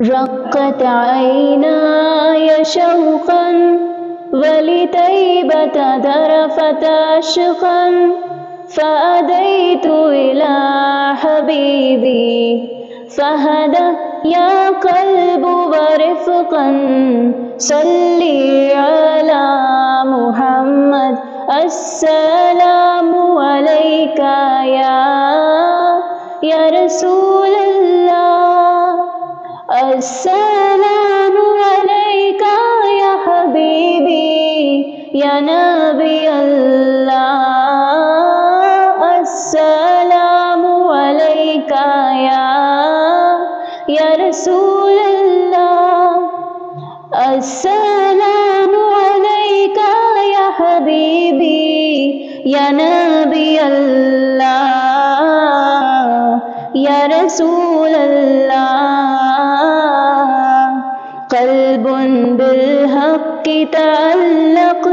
رقت عيناي شوقا ولطيبة ذرفت عشقا فأديت إلى حبيبي فهدى يا قلب ورفقا صلي على محمد السلام عليك يا رسول الله السلام عليك يا حبيبي يا نبي الله السلام عليك يا رسول الله السلام عليك يا حبيبي يا نبي الله يا رسول الله قلب بالحق تعلق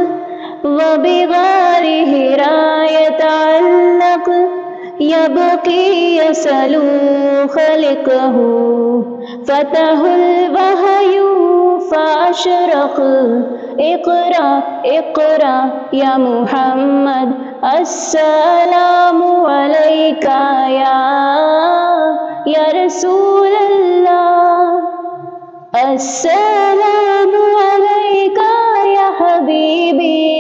وبغار حراء يتعلق يبكي يسأل خلقه فتح الوحي فأشرق اقرأ اقرأ يا محمد السلام عليك يا رسول الله السلام عليك يا حبيبي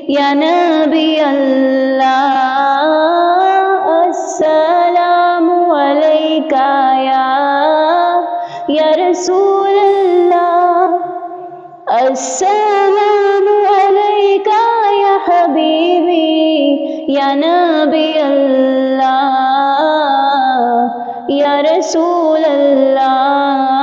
يا نبي الله السلام عليك يا رسول الله السلام عليك يا حبيبي يا نبي الله يا رسول الله